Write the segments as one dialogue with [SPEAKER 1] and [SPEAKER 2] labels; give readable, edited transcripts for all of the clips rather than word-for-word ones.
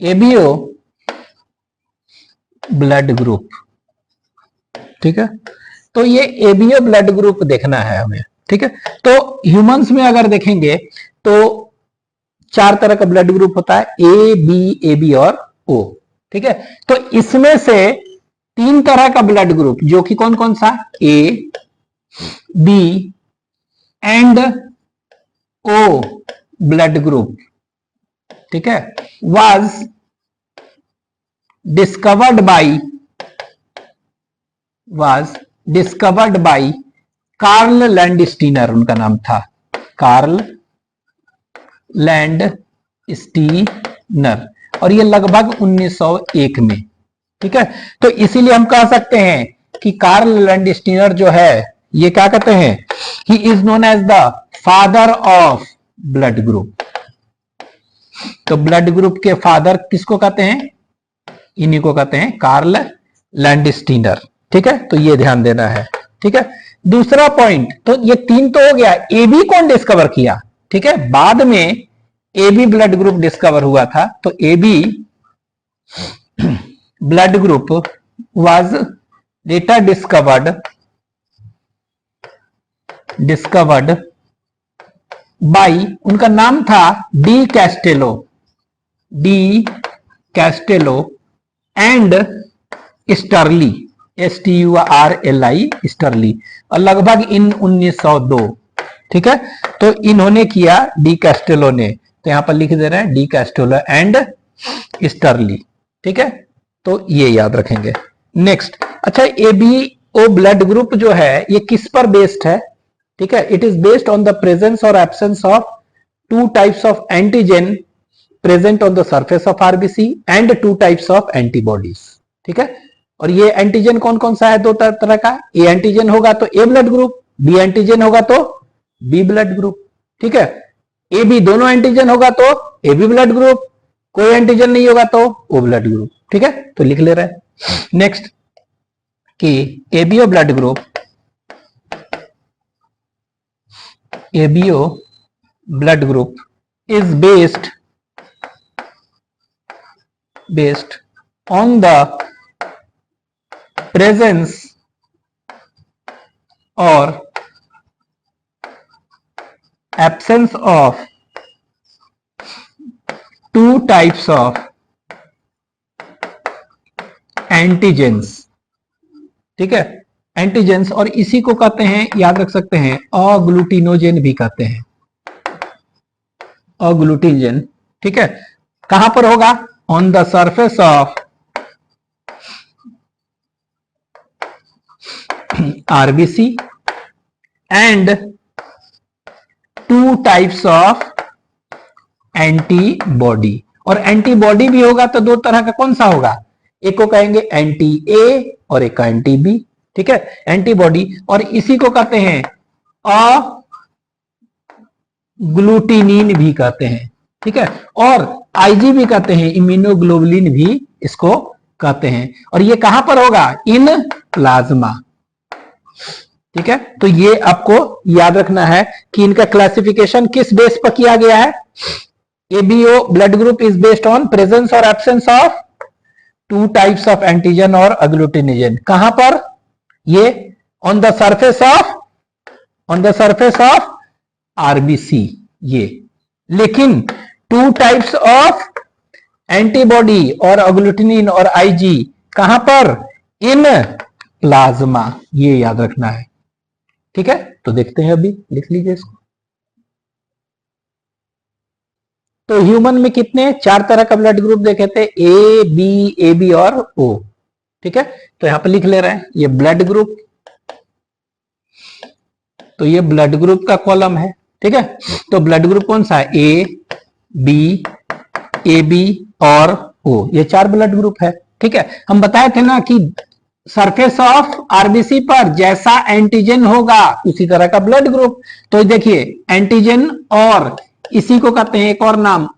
[SPEAKER 1] ABO blood group, ठीक है। तो ये एबीओ ब्लड ग्रुप देखना है हमें, ठीक है। तो ह्यूमंस में अगर देखेंगे तो 4 तरह का ब्लड ग्रुप होता है, ए बी एबी और ओ, ठीक है। तो इसमें से 3 तरह का ब्लड ग्रुप जो कि कौन कौन सा, A B and O blood group, ठीक है, was discovered by Karl Landsteiner, उनका नाम था कार्ल लैंडस्टीनर, और ये लगभग 1901 में, ठीक है। तो इसीलिए हम कह सकते हैं कि कार्ल लैंडस्टीनर जो है ये क्या कहते हैं, he is known as the father of blood group. तो ब्लड ग्रुप के फादर किसको कहते हैं, इन्हीं को कहते हैं, कार्ल लैंडस्टीनर, ठीक है। तो ये ध्यान देना है, ठीक है। दूसरा पॉइंट, तो ये 3 तो हो गया, एबी कौन डिस्कवर किया, ठीक है, बाद में एबी ब्लड ग्रुप डिस्कवर हुआ था। तो AB blood group was later discovered by, उनका नाम था de Castello and Sturli, STURLI Sturli, और लगभग इन 1902, ठीक है। तो इन्होंने किया, डी कैस्टेलो ने, तो यहां पर लिख दे रहे हैं डी कैस्टेलो एंड स्टर्ली, ठीक है। तो ये याद रखेंगे। नेक्स्ट, अच्छा, एबीओ ब्लड ग्रुप जो है ये किस पर बेस्ड है, ठीक है, it is based on the presence और absence of 2 types of antigen present on the surface of RBC and 2 types of antibodies, ठीक है। और ये एंटीजन कौन कौन सा है, 2 तरह का, ए एंटीजन होगा तो ए ब्लड ग्रुप, बी एंटीजन होगा तो बी ब्लड ग्रुप, ठीक है। ए बी दोनों एंटीजन होगा तो ए बी ब्लड ग्रुप, कोई एंटीजन नहीं होगा तो ओ ब्लड ग्रुप, ठीक है। तो लिख ले रहे हैं। नेक्स्ट कि ABO blood group, ABO blood group is based on the presence or absence of 2 types of antigens, ठीक है, एंटीजेंस, और इसी को कहते हैं, याद रख सकते हैं, अग्लूटिनोजेन भी कहते हैं, अग्लूटिनोजेन, ठीक है। कहां पर होगा, on the surface of RBC and 2 types of antibody, और एंटीबॉडी भी होगा तो 2 तरह का, कौन सा होगा, एक को कहेंगे एंटी ए और एक का एंटी बी, ठीक है, एंटीबॉडी, और इसी को कहते हैं अग्लूटिनिन भी कहते हैं, ठीक है, और आईजी भी कहते हैं, इम्यूनोग्लोबुलिन भी इसको कहते हैं, और ये कहां पर होगा, इन प्लाज्मा, ठीक है। तो ये आपको याद रखना है कि इनका क्लासिफिकेशन किस बेस पर किया गया है, ABO blood group is based on presence और absence of 2 types of antigen और अग्लूटिनोजेन, कहां पर, ये on the surface of RBC, ये, लेकिन 2 टाइप्स ऑफ एंटीबॉडी और अग्लूटिनिन और आईजी कहां पर, इन प्लाज्मा, ये याद रखना है, ठीक है। तो देखते हैं, अभी लिख लीजिए इसको। तो ह्यूमन में कितने, 4 तरह का ब्लड ग्रुप देखे थे, ए बी एबी और ओ, ठीक है। तो यहां पर लिख ले रहे हैं, ये ब्लड ग्रुप, तो ये ब्लड ग्रुप का कॉलम है, ठीक है। तो ब्लड ग्रुप कौन सा है, ए बी ए बी और ओ, ये 4 ब्लड ग्रुप है, ठीक है। हम बताए थे ना कि सरफेस ऑफ आरबीसी पर जैसा एंटीजन होगा उसी तरह का ब्लड ग्रुप। तो देखिए एंटीजन, और इसी को कहते हैं एक और नाम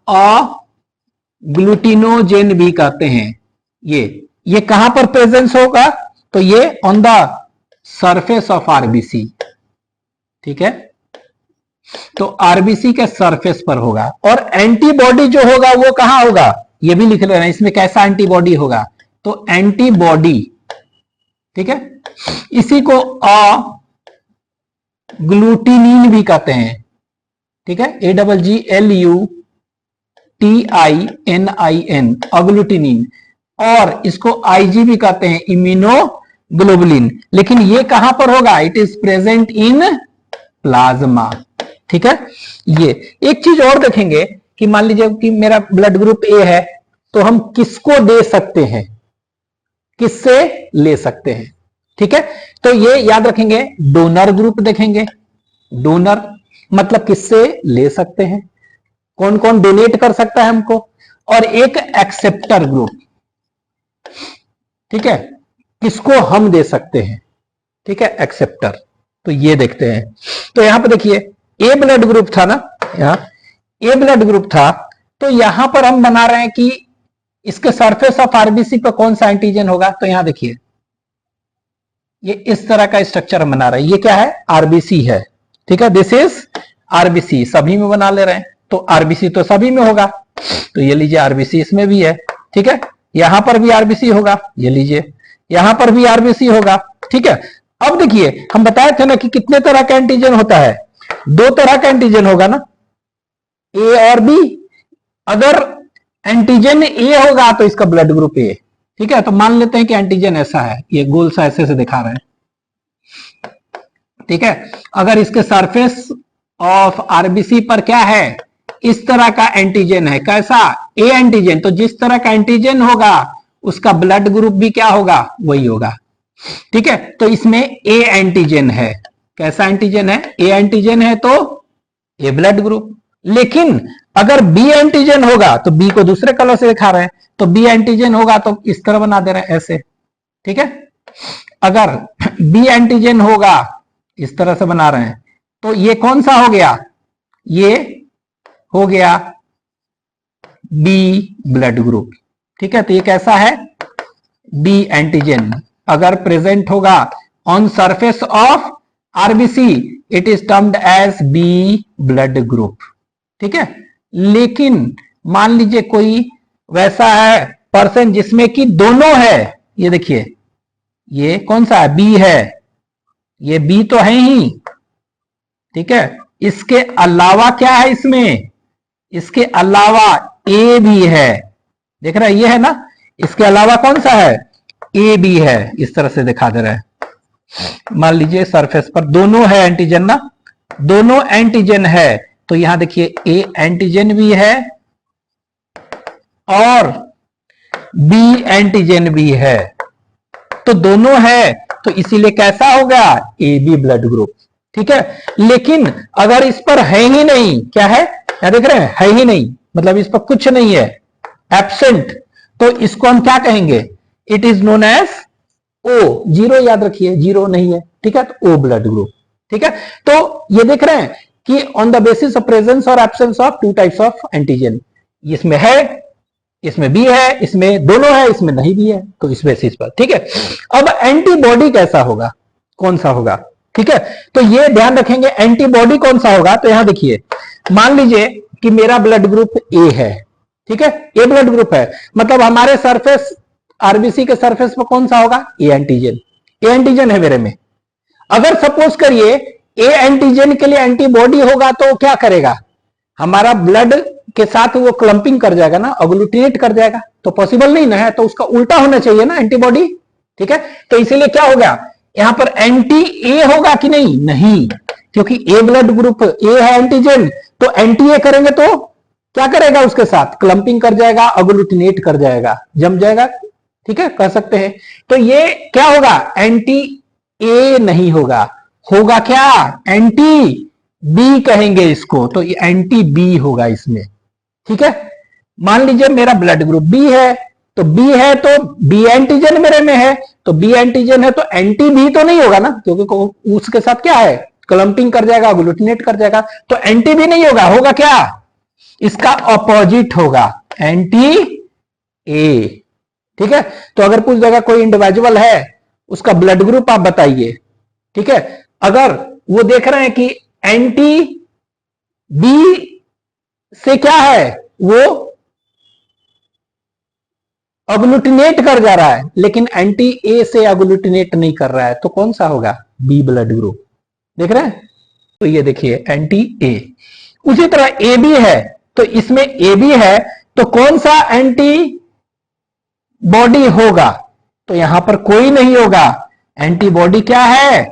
[SPEAKER 1] अग्लूटिनोजेन भी कहते हैं। ये कहां पर प्रेजेंस होगा, तो ये on the surface of RBC, ठीक है। तो आरबीसी के सरफेस पर होगा, और एंटीबॉडी जो होगा वो कहां होगा, ये भी लिख ले रहे हैं, इसमें कैसा एंटीबॉडी होगा, तो एंटीबॉडी, ठीक है, इसी को ग्लूटिनिन भी कहते हैं, ठीक है, AGGLUTININ, अग्लूटिनिन, और इसको आईजी भी कहते हैं, इम्यूनोग्लोबुलिन। लेकिन ये कहां पर होगा, it is present in plasma, ठीक है। ये एक चीज और देखेंगे कि मान लीजिए कि मेरा ब्लड ग्रुप ए है, तो हम किसको दे सकते हैं, किससे ले सकते हैं, ठीक है। तो ये याद रखेंगे, डोनर ग्रुप देखेंगे, डोनर मतलब किससे ले सकते हैं, कौन कौन डोनेट कर सकता है हमको, और एक एक्सेप्टर ग्रुप, ठीक है, किसको हम दे सकते हैं, ठीक है, एक्सेप्टर। तो ये देखते हैं। तो यहां पर देखिए ए ब्लड ग्रुप था ना, यहां ए ब्लड ग्रुप था, तो यहां पर हम बना रहे हैं कि इसके सरफेस ऑफ आरबीसी पर कौन सा एंटीजन होगा। तो यहां देखिए ये इस तरह का स्ट्रक्चर हम बना रहे हैं, ये क्या है, आरबीसी है, ठीक है, दिस इज आरबीसी, सभी में बना ले रहे हैं, तो आरबीसी तो सभी में होगा, तो ये लीजिए आरबीसी इसमें भी है, ठीक है, यहां पर भी आरबीसी होगा, ये लीजिए यहां पर भी आरबीसी होगा, ठीक है। अब देखिए हम बताए थे ना कि कितने तरह का एंटीजन होता है, दो तरह का एंटीजन होगा ना, ए और बी। अगर एंटीजन ए होगा तो इसका ब्लड ग्रुप ए, ठीक है। तो मान लेते हैं कि एंटीजन ऐसा है, ये गोल सा ऐसे से दिखा रहे हैं, ठीक है। अगर इसके सरफेस ऑफ आरबीसी पर क्या है, इस तरह का एंटीजन है, कैसा, ए एंटीजन, तो जिस तरह का एंटीजन होगा उसका ब्लड ग्रुप भी क्या होगा, वही होगा, ठीक है। तो इसमें ए एंटीजन है, कैसा एंटीजन है, ए एंटीजन है, तो ए ब्लड ग्रुप। लेकिन अगर बी एंटीजन होगा, तो बी को दूसरे कलर से दिखा रहे हैं, तो बी एंटीजन होगा तो इस तरह बना दे रहे हैं ऐसे, ठीक है। अगर बी एंटीजन होगा, इस तरह से बना रहे हैं, तो ये कौन सा हो गया, ये हो गया बी ब्लड ग्रुप, ठीक है। तो ये कैसा है, बी एंटीजन अगर प्रेजेंट होगा on surface of RBC, it is termed as B blood group, ठीक है। लेकिन मान लीजिए कोई वैसा है पर्सन जिसमें कि दोनों है, ये देखिए ये कौन सा है, बी है, ये बी तो है ही, ठीक है, इसके अलावा क्या है इसमें, इसके अलावा ए भी है, देख रहा है, ये है ना, इसके अलावा कौन सा है, ए भी है, इस तरह से दिखा दे रहा है। मान लीजिए सरफेस पर दोनों है एंटीजन ना, दोनों एंटीजन है, तो यहां देखिए ए एंटीजन भी है और बी एंटीजन भी है, तो दोनों है, तो इसीलिए कैसा हो गया, ए बी ब्लड ग्रुप, ठीक है। लेकिन अगर इस पर है ही नहीं, क्या है, क्या देख रहे हैं, है ही नहीं, मतलब इस पर कुछ नहीं है, एब्सेंट, तो इसको हम क्या कहेंगे, it is known as O, zero, याद रखिए जीरो नहीं है, ठीक है, तो ओ ब्लड ग्रुप, ठीक है। तो ये देख रहे हैं कि on the basis of presence और absence of two types of antigen, इसमें है, इसमें भी है, इसमें दोनों है, इसमें नहीं भी है, तो इस बेसिस पर, ठीक है। अब एंटीबॉडी कैसा होगा, कौन सा होगा, ठीक है। तो ये ध्यान रखेंगे एंटीबॉडी कौन सा होगा। तो यहां देखिए मान लीजिए कि मेरा ब्लड ग्रुप ए है, ठीक है, ए ब्लड ग्रुप है, मतलब हमारे सरफेस आरबीसी के सरफेस पर कौन सा होगा, ए एंटीजन, ए एंटीजन है मेरे में। अगर सपोज करिए ए एंटीजन के लिए एंटीबॉडी होगा, तो क्या करेगा, हमारा ब्लड के साथ वो क्लंपिंग कर जाएगा ना, अग्लूटिनेट कर जाएगा, तो पॉसिबल नहीं ना है, तो उसका उल्टा होना चाहिए ना एंटीबॉडी, ठीक है। तो इसीलिए क्या हो गया, यहां पर एंटी ए होगा कि नहीं, नहीं, क्योंकि ए ब्लड ग्रुप ए है एंटीजन, तो एंटी ए करेंगे तो क्या करेगा, उसके साथ क्लंपिंग कर जाएगा, अग्लूटिनेट कर जाएगा, जम जाएगा, ठीक है, कह सकते हैं। तो ये क्या होगा, एंटी ए नहीं होगा, होगा क्या, एंटी बी कहेंगे इसको, तो ये एंटी बी होगा इसमें, ठीक है। मान लीजिए मेरा ब्लड ग्रुप बी है, तो बी है तो बी एंटीजन मेरे में है, तो बी एंटीजन है तो एंटी बी तो नहीं होगा ना, क्योंकि उसके साथ क्या है, क्लंपिंग कर जाएगा, ग्लूटिनेट कर जाएगा, तो एंटी बी नहीं होगा, होगा क्या, इसका ऑपोजिट होगा, एंटी ए, ठीक है। तो अगर पूछ देगा कोई इंडिविजुअल है, उसका ब्लड ग्रुप आप बताइए, ठीक है, अगर वो देख रहे हैं कि एंटी बी से क्या है, वो अग्लूटिनेट कर जा रहा है, लेकिन एंटी ए से अग्लूटिनेट नहीं कर रहा है, तो कौन सा होगा? B blood group. देख रहे हैं? तो ये देखिए एंटी ए। उसी तरह ए बी है, तो इसमें ए बी है, तो कौन सा एंटी बॉडी होगा? तो यहां पर कोई नहीं होगा, एंटीबॉडी क्या है?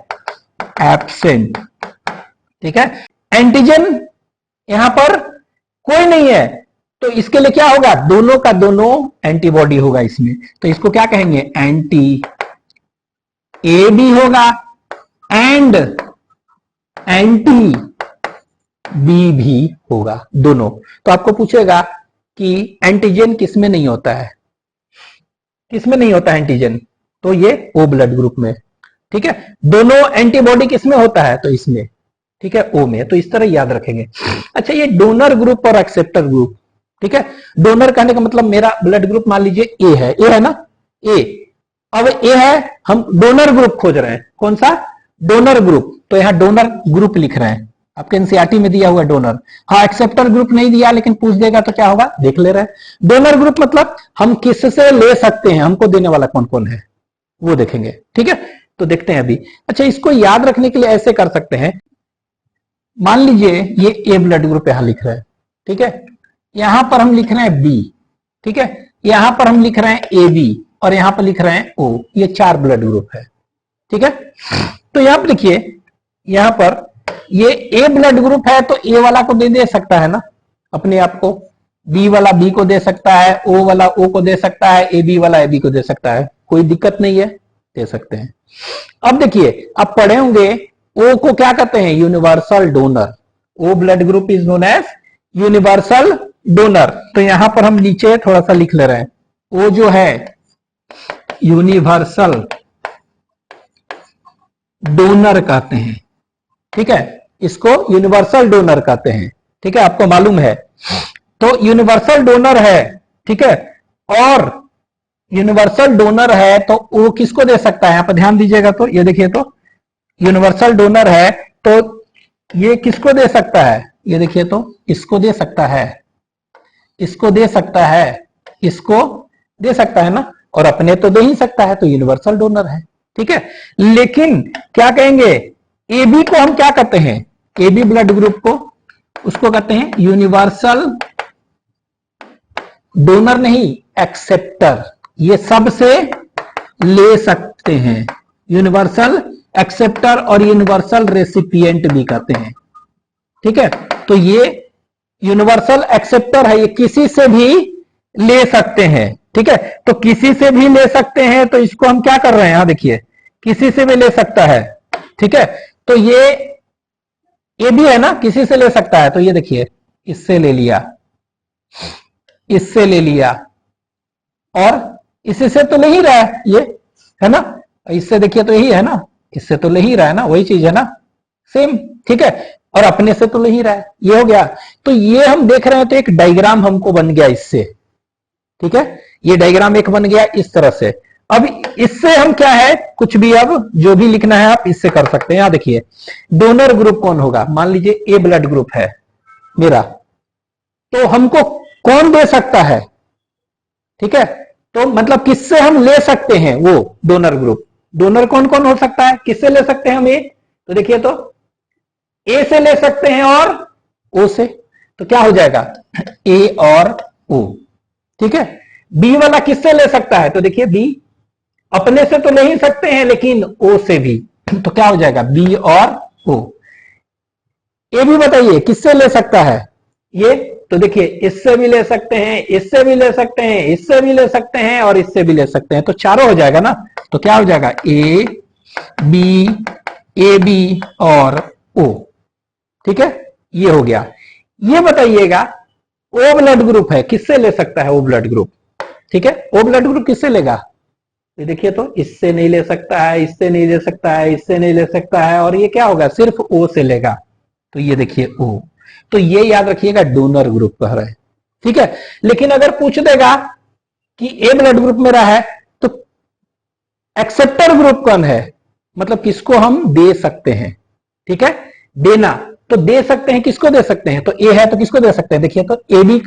[SPEAKER 1] एब्सेंट। ठीक है, एंटीजन यहां पर कोई नहीं है, तो इसके लिए क्या होगा? दोनों का दोनों एंटीबॉडी होगा इसमें, तो इसको क्या कहेंगे? एंटी ए भी होगा एंड एंटी बी भी होगा, दोनों। तो आपको पूछेगा कि एंटीजन किसमें नहीं होता है, किसमें नहीं होता है एंटीजन? तो ये ओ ब्लड ग्रुप में। ठीक है, दोनों एंटीबॉडी किसमें होता है? तो इसमें। ठीक है, ओ में। तो इस तरह याद रखेंगे। अच्छा, ये डोनर ग्रुप और एक्सेप्टर ग्रुप। ठीक है, डोनर कहने का मतलब मेरा ब्लड ग्रुप मान लीजिए ए है, ए है ना, ए। अब ए है, हम डोनर ग्रुप खोज रहे हैं। कौन सा? Donor group. तो यहां डोनर ग्रुप लिख रहे हैं, आपके एनसीईआरटी में दिया हुआ डोनर। हाँ, एक्सेप्टर ग्रुप नहीं दिया, लेकिन पूछ देगा तो क्या होगा, देख ले रहे हैं। डोनर ग्रुप मतलब हम किससे ले सकते हैं, हमको देने वाला कौन कौन है वो देखेंगे। ठीक है, तो देखते हैं अभी। अच्छा, इसको याद रखने के लिए ऐसे कर सकते हैं, मान लीजिए ये ए ब्लड ग्रुप यहां लिख रहे हैं। ठीक है, यहां पर हम लिख रहे हैं बी। ठीक है, यहां पर हम लिख रहे हैं ए बी, और यहां पर लिख रहे हैं ओ। ये 4 ब्लड ग्रुप है। ठीक है, तो यहां पर देखिए, यहां पर ये ए ब्लड ग्रुप है, तो ए वाला को दे सकता है ना अपने आप को, बी वाला बी को दे सकता है, ओ वाला ओ को दे सकता है, ए बी वाला ए बी को दे सकता है, कोई दिक्कत नहीं है, दे सकते हैं। अब देखिए, अब पढ़े होंगे ओ को क्या कहते हैं? Universal donor. O blood group is known as universal donor. तो यहां पर हम नीचे थोड़ा सा लिख ले रहे हैं, ओ जो है यूनिवर्सल डोनर कहते हैं। ठीक है, इसको यूनिवर्सल डोनर कहते हैं। ठीक है, आपको मालूम है। तो यूनिवर्सल डोनर है। ठीक है, और यूनिवर्सल डोनर है तो वो किसको दे सकता है? यहां पर ध्यान दीजिएगा, तो ये देखिए, तो यूनिवर्सल डोनर है तो ये किसको दे सकता है? ये देखिए, तो इसको दे सकता है, इसको दे सकता है, इसको दे सकता है ना, और अपने तो दे ही सकता है, तो यूनिवर्सल डोनर है। ठीक है, लेकिन क्या कहेंगे? ए बी को हम क्या कहते हैं? ए बी ब्लड ग्रुप को, उसको कहते हैं यूनिवर्सल डोनर नहीं, एक्सेप्टर। ये सबसे ले सकते हैं, यूनिवर्सल एक्सेप्टर और यूनिवर्सल रेसिपिएंट भी कहते हैं। ठीक है, तो ये यूनिवर्सल एक्सेप्टर है, ये किसी से भी ले सकते हैं। ठीक है, तो किसी से भी ले सकते हैं, तो इसको हम क्या कर रहे हैं? यहां देखिए, किसी से भी ले सकता है। ठीक है, तो ये भी है ना, किसी से ले सकता है, तो ये देखिए, इससे ले लिया, इससे ले लिया, और इससे तो ले ही रहा है, ये है ना, इससे देखिए तो यही है ना, इससे तो ले ही रहा है ना, वही चीज है ना, सेम। ठीक है, और अपने से तो ले ही रहा है, ये हो गया। तो ये हम देख रहे हैं, तो एक डायग्राम हमको बन गया इससे। ठीक है, ये डायग्राम एक बन गया इस तरह से। अब इससे हम क्या है, कुछ भी अब जो भी लिखना है आप इससे कर सकते हैं। यहां देखिए, डोनर ग्रुप कौन होगा? मान लीजिए ए ब्लड ग्रुप है मेरा, तो हमको कौन दे सकता है? ठीक है, तो मतलब किससे हम ले सकते हैं वो डोनर ग्रुप? डोनर कौन कौन हो सकता है, किससे ले सकते हैं हम? ए, तो देखिए, तो ए से ले सकते हैं और ओ से, तो क्या हो जाएगा? ए और ओ। ठीक है, बी वाला किससे ले सकता है? तो देखिए, बी अपने से तो ले ही सकते हैं, लेकिन ओ से भी, तो क्या हो जाएगा? बी और ओ। ए भी बताइए किससे ले सकता है ये? तो देखिए, इससे भी ले सकते हैं, इससे भी ले सकते हैं, इससे भी ले सकते हैं, और इससे भी ले सकते हैं, तो चारों हो जाएगा ना। तो क्या हो जाएगा? ए बी और ओ। ठीक है, ये हो गया। ये बताइएगा, ओ ब्लड ग्रुप है, किससे ले सकता है ओ ब्लड ग्रुप? ठीक है, ओ ब्लड ग्रुप किससे लेगा? तो देखिए, तो इससे नहीं ले सकता है, इससे नहीं ले सकता है, इससे नहीं ले सकता है, और ये क्या होगा? सिर्फ ओ से लेगा। तो ये देखिए, ओ। तो ये याद रखिएगा, डोनर ग्रुप कह रहे हैं। ठीक है, लेकिन अगर पूछ देगा कि ए ब्लड ग्रुप मेरा है, तो एक्सेप्टर ग्रुप कौन है? मतलब किसको हम दे सकते हैं। ठीक है, देना, तो दे सकते हैं, किसको दे सकते हैं? तो ए है, तो किसको दे सकते हैं? देखिए, तो ए बी,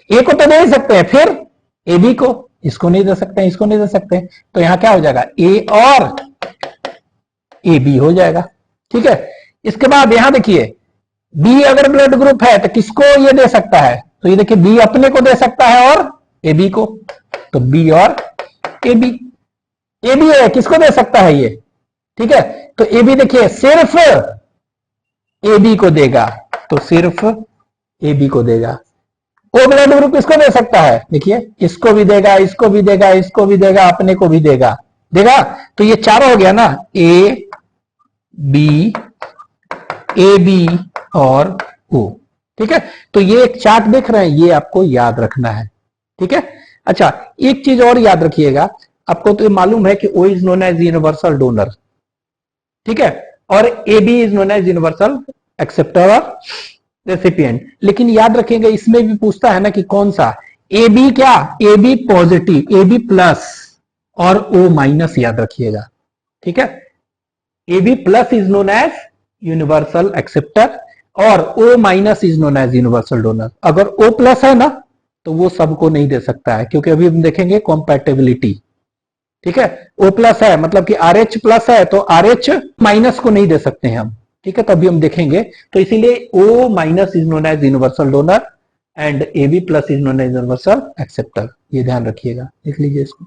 [SPEAKER 1] ए को तो दे ही सकते हैं, फिर ए बी को, इसको नहीं दे सकते, इसको नहीं दे सकते, तो यहां क्या हो जाएगा, ए और ए बी हो जाएगा। ठीक है, इसके बाद यहां देखिए बी अगर ब्लड ग्रुप है तो किसको ये दे सकता है, तो ये देखिए बी अपने को दे सकता है और ए बी को, तो बी और ए बी है, किसको दे सकता है ये। ठीक है, तो ए बी देखिए सिर्फ ए बी को देगा, तो सिर्फ ए बी को देगा। ओ ब्लड ग्रुप किसको दे सकता है, देखिए इसको भी देगा, इसको भी देगा, इसको भी देगा, अपने को भी देगा, तो ये चारों हो गया ना, ए बी और ओ। ठीक है, तो ये एक चार्ट देख रहे हैं, ये आपको याद रखना है। ठीक है, अच्छा एक चीज और याद रखिएगा, आपको तो ये मालूम है कि O is known as universal donor, ठीक है, और A B is known as universal acceptor और रेसिपिएंट, लेकिन याद रखेंगे इसमें भी पूछता है ना कि कौन सा, ए बी क्या, A B positive, A B plus और ओ माइनस, याद रखिएगा। ठीक है, A B plus is known as universal acceptor और O minus is known as universal donor. अगर ओ प्लस है ना तो वो सबको नहीं दे सकता है, क्योंकि अभी हम देखेंगे कॉम्पैटिबिलिटी। ठीक है, ओ प्लस है मतलब कि आर एच प्लस है तो आर एच माइनस को नहीं दे सकते हैं हम। ठीक है, तो अभी हम देखेंगे, तो इसीलिए O minus is known as universal donor and A B plus is known as universal acceptor, ये ध्यान रखिएगा, लिख लीजिए इसको।